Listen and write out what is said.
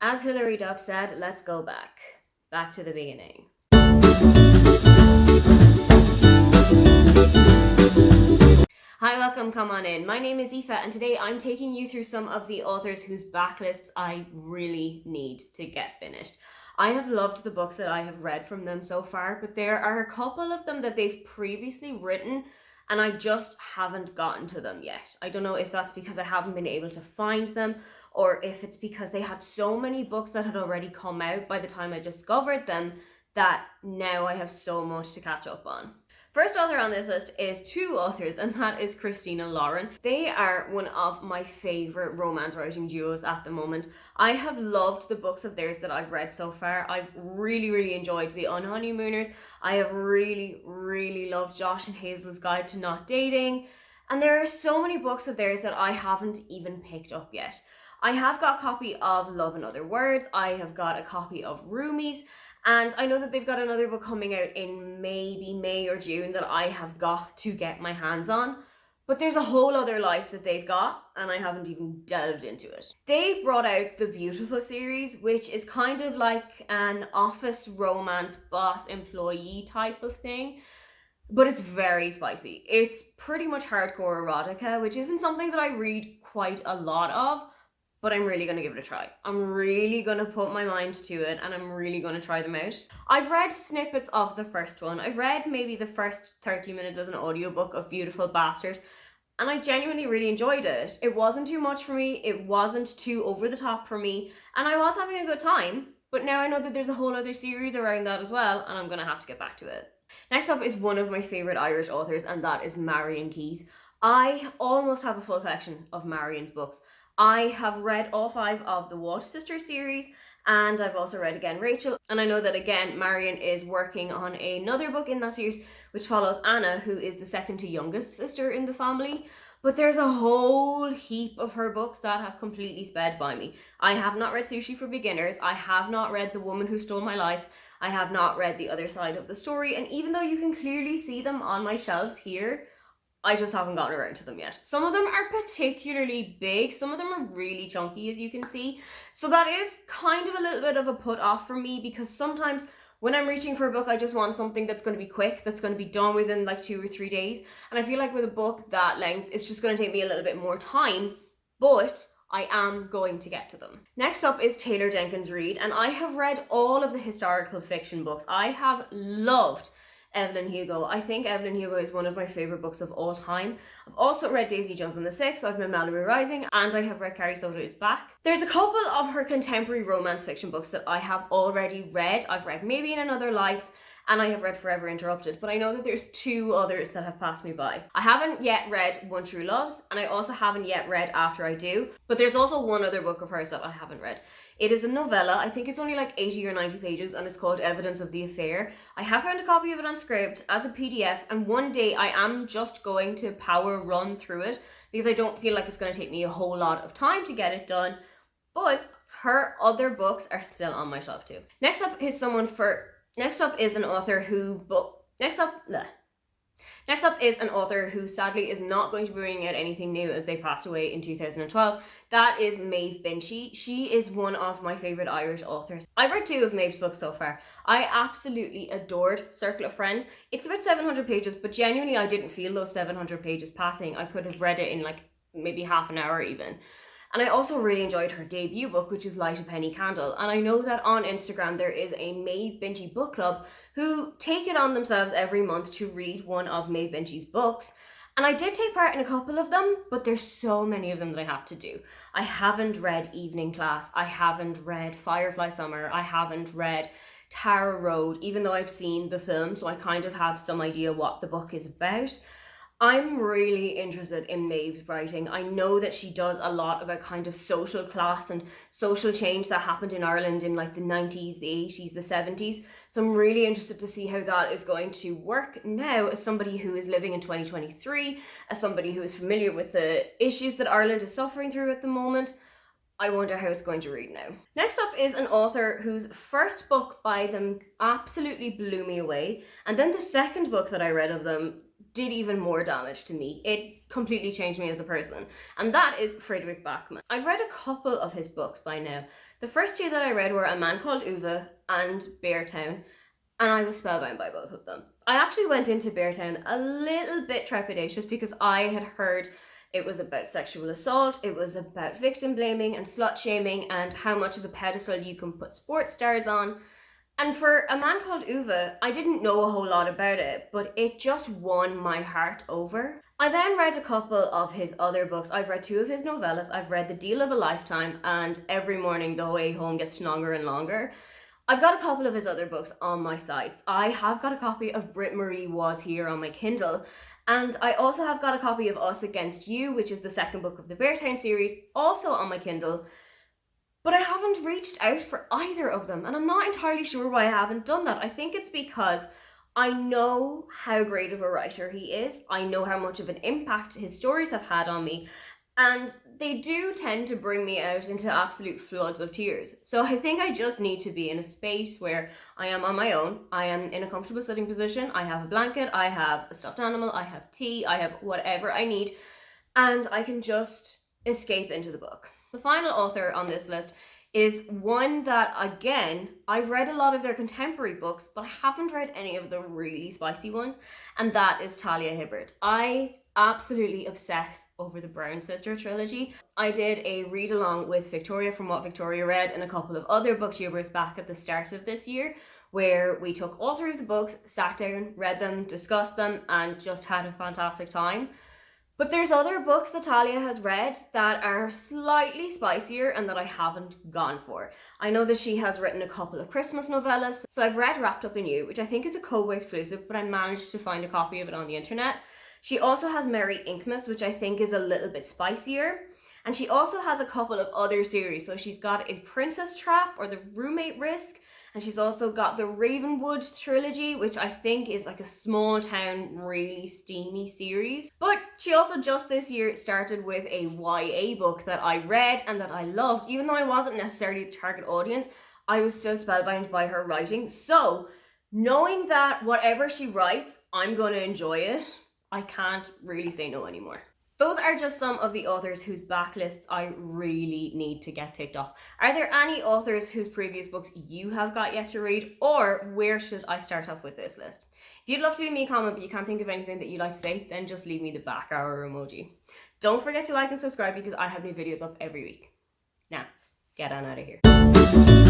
As Hilary Duff said, let's go back to the beginning. Hi, welcome, come on in. My name is Aoife and today I'm taking you through some of the authors whose backlists I really need to get finished. I have loved the books that I have read from them so far, but there are a couple of them that they've previously written and I just haven't gotten to them yet. I don't know if that's because I haven't been able to find them or if it's because they had so many books that had already come out by the time I discovered them that now I have so much to catch up on. First author on this list is two authors, and that is Christina Lauren. They are one of my favourite romance writing duos at the moment. I have loved the books of theirs that I've read so far. I've really enjoyed The Unhoneymooners. I have really loved Josh and Hazel's Guide to Not Dating. And there are so many books of theirs that I haven't even picked up yet. I have got a copy of Love in Other Words, I have got a copy of Roomies, and I know that they've got another book coming out in maybe May or June that I have got to get my hands on. But there's a whole other life that they've got, and I haven't even delved into it. They brought out the Beautiful series, which is kind of like an office romance boss employee type of thing. But it's very spicy. It's pretty much hardcore erotica, which isn't something that I read quite a lot of, but I'm really going to give it a try. I'm really going to put my mind to it and I'm really going to try them out. I've read snippets of the first one. I've read maybe the first 30 minutes as an audiobook of Beautiful Bastard, and I genuinely really enjoyed it. It wasn't too much for me, it wasn't too over the top for me, and I was having a good time, but now I know that there's a whole other series around that as well, and I'm going to have to get back to it. Next up is one of my favourite Irish authors, and that is Marian Keyes. I almost have a full collection of Marian's books. I have read all 5 of the Walsh Sisters series, and I've also read Again Rachel, and I know that again Marian is working on another book in that series which follows Anna, who is the second to youngest sister in the family, but there's a whole heap of her books that have completely sped by me. I have not read Sushi for Beginners, I have not read The Woman Who Stole My Life, I have not read The Other Side of the Story, and even though you can clearly see them on my shelves here, I just haven't gotten around to them yet. Some of them are particularly big, some of them are really chunky, as you can see. So that is kind of a little bit of a put off for me, because sometimes when I'm reaching for a book, I just want something that's going to be quick, that's going to be done within like 2 or 3 days. And I feel like with a book that length, it's just going to take me a little bit more time, but I am going to get to them. Next up is Taylor Jenkins Reid, and I have read all of the historical fiction books. I have loved Evelyn Hugo. I think Evelyn Hugo is one of my favourite books of all time. I've also read Daisy Jones and the Six, I've read Malibu Rising, and I have read Carrie Soto Is Back. There's a couple of her contemporary romance fiction books that I have already read. I've read Maybe in Another Life, and I have read Forever Interrupted, but I know that there's 2 others that have passed me by. I haven't yet read One True Loves, and I also haven't yet read After I Do, but there's also one other book of hers that I haven't read. It is a novella, I think it's only like 80 or 90 pages, and it's called Evidence of the Affair. I have found a copy of it on Scribd as a PDF, and one day I am just going to power run through it, because I don't feel like it's going to take me a whole lot of time to get it done, but her other books are still on my shelf too. Next up is an author who sadly is not going to be bringing out anything new, as they passed away in 2012. That is Maeve Binchy. She is one of my favourite Irish authors. I've read 2 of Maeve's books so far. I absolutely adored Circle of Friends. It's about 700 pages, but genuinely I didn't feel those 700 pages passing. I could have read it in like maybe half an hour even. And I also really enjoyed her debut book, which is Light a Penny Candle. And I know that on Instagram there is a Maeve Binchy book club who take it on themselves every month to read one of Maeve Binchy's books. And I did take part in a couple of them, but there's so many of them that I have to do. I haven't read Evening Class, I haven't read Firefly Summer, I haven't read Tara Road, even though I've seen the film, so I kind of have some idea what the book is about. I'm really interested in Maeve's writing. I know that she does a lot about kind of social class and social change that happened in Ireland in like the 90s, the 80s, the 70s. So I'm really interested to see how that is going to work now, as somebody who is living in 2023, as somebody who is familiar with the issues that Ireland is suffering through at the moment. I wonder how it's going to read now. Next up is an author whose first book by them absolutely blew me away, and then the second book that I read of them did even more damage to me. It completely changed me as a person. And that is Friedrich Bachmann. I've read a couple of his books by now. The first two that I read were A Man Called Uwe and Beartown, and I was spellbound by both of them. I actually went into Beartown a little bit trepidatious because I had heard it was about sexual assault, it was about victim blaming and slut shaming and how much of a pedestal you can put sports stars on. And for A Man Called Uwe, I didn't know a whole lot about it, but it just won my heart over. I then read a couple of his other books. I've read 2 of his novellas. I've read The Deal of a Lifetime and Every Morning the Way Home Gets Longer and Longer. I've got a couple of his other books on my sites. I have got a copy of Brit Marie Was Here on my Kindle, and I also have got a copy of Us Against You, which is the second book of the Beartown series, also on my Kindle. But I haven't reached out for either of them, and I'm not entirely sure why I haven't done that. I think it's because I know how great of a writer he is. I know how much of an impact his stories have had on me, and they do tend to bring me out into absolute floods of tears. So I think I just need to be in a space where I am on my own, I am in a comfortable sitting position, I have a blanket, I have a stuffed animal, I have tea, I have whatever I need, and I can just escape into the book. The final author on this list is one that, again, I've read a lot of their contemporary books, but I haven't read any of the really spicy ones, and that is Talia Hibbert. I absolutely obsess over the Brown Sister trilogy. I did a read along with Victoria from What Victoria Read and a couple of other booktubers back at the start of this year, where we took all 3 of the books, sat down, read them, discussed them, and just had a fantastic time. But there's other books that Talia has read that are slightly spicier and that I haven't gone for. I know that she has written a couple of Christmas novellas. So I've read Wrapped Up in You, which I think is a Kobo exclusive, but I managed to find a copy of it on the internet. She also has Merry Inkmas, which I think is a little bit spicier. And she also has a couple of other series. So she's got A Princess Trap or The Roommate Risk. And she's also got the Ravenwood trilogy, which I think is like a small town, really steamy series. But she also just this year started with a YA book that I read and that I loved. Even though I wasn't necessarily the target audience, I was still spellbound by her writing. So knowing that whatever she writes, I'm going to enjoy it, I can't really say no anymore. Those are just some of the authors whose backlists I really need to get ticked off. Are there any authors whose previous books you have got yet to read, or where should I start off with this list? If you'd love to leave me a comment but you can't think of anything that you'd like to say, then just leave me the back arrow emoji. Don't forget to like and subscribe because I have new videos up every week. Now, get on out of here.